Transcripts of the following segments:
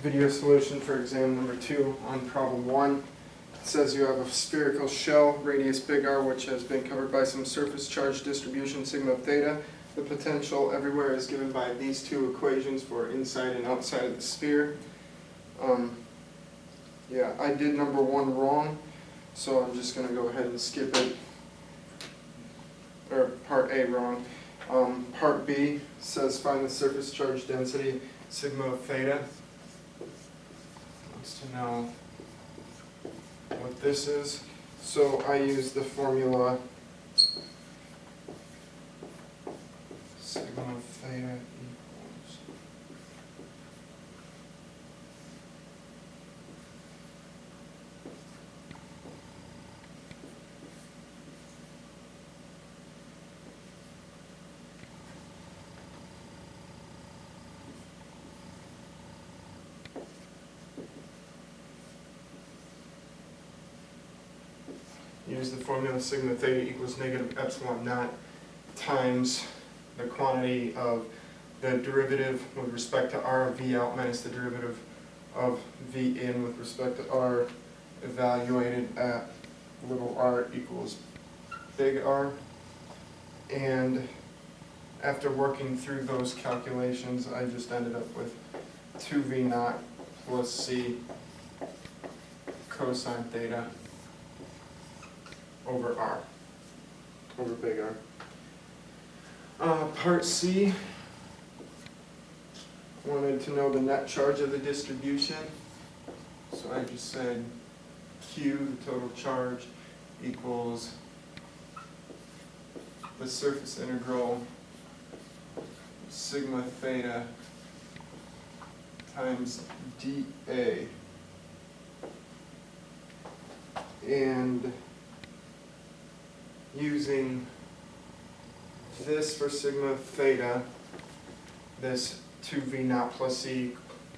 Video solution for exam number 2 on problem 1. It says you have a spherical shell, radius big R, which has been covered by some surface charge distribution sigma theta. The potential everywhere is given by these two equations for inside and outside of the sphere. Yeah, I did number 1 wrong, so I'm just going to go ahead and skip it. Or part A wrong. Part B says find the surface charge density sigma theta. Wants to know what this is. So I use the formula sigma theta equals use the formula sigma theta equals negative epsilon naught times the quantity of the derivative with respect to r of v out minus the derivative of v in with respect to r evaluated at little r equals big R. And after working through those calculations, I just ended up with 2v naught plus c cosine theta over R, over big R. Part C, wanted to know the net charge of the distribution. So I just said Q, the total charge, equals the surface integral sigma theta times dA. And using this for sigma theta, this 2v naught plus c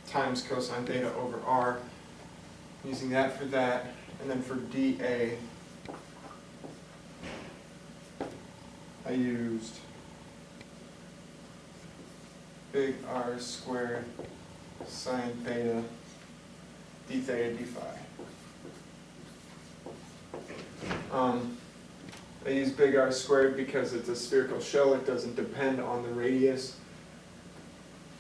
times cosine theta over r, using that for that, and then for dA, I used big R squared sine theta d theta d phi. I use big R squared because it's a spherical shell, it doesn't depend on the radius.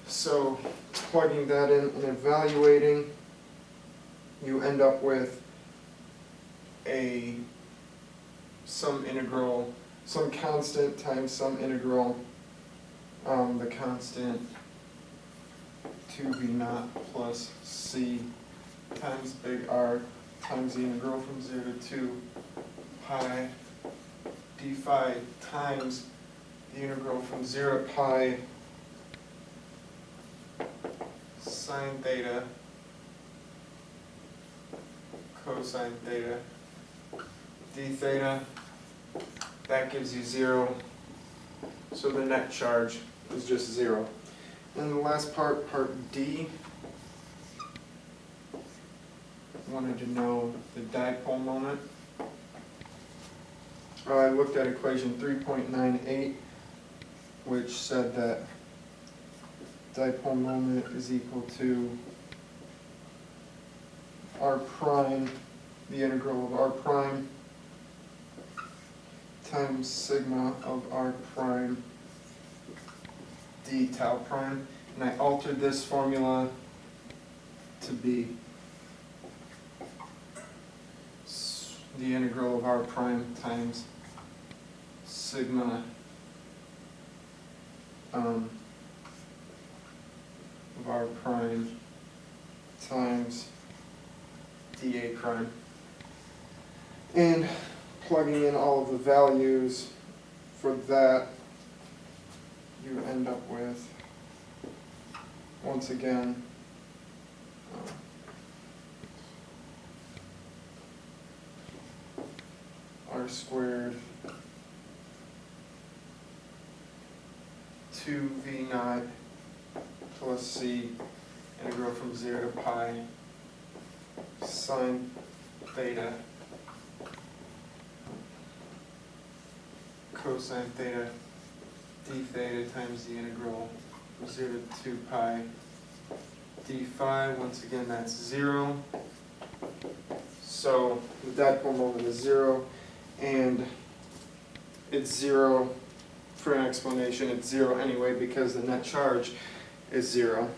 So plugging that in and evaluating, you end up with some integral, some constant times some integral, the constant 2v naught plus c times big R times the integral from 0 to 2 pi d phi times the integral from 0 to pi sine theta cosine theta d theta. That gives you 0. So the net charge is just 0. And the last part, part D, wanted to know the dipole moment. I looked at equation 3.98, which said that dipole moment is equal to r prime, the integral of r prime, times sigma of r prime d tau prime. And I altered this formula to be the integral of r prime times sigma of r prime times dA prime. And plugging in all of the values for that, you end up with, once again, r squared 2v naught plus c integral from 0 to pi sine theta cosine theta d theta times the integral from 0 to 2 pi d5, once again that's 0. So the dipole moment is 0, and it's 0 for an explanation. It's 0 anyway because the net charge is 0.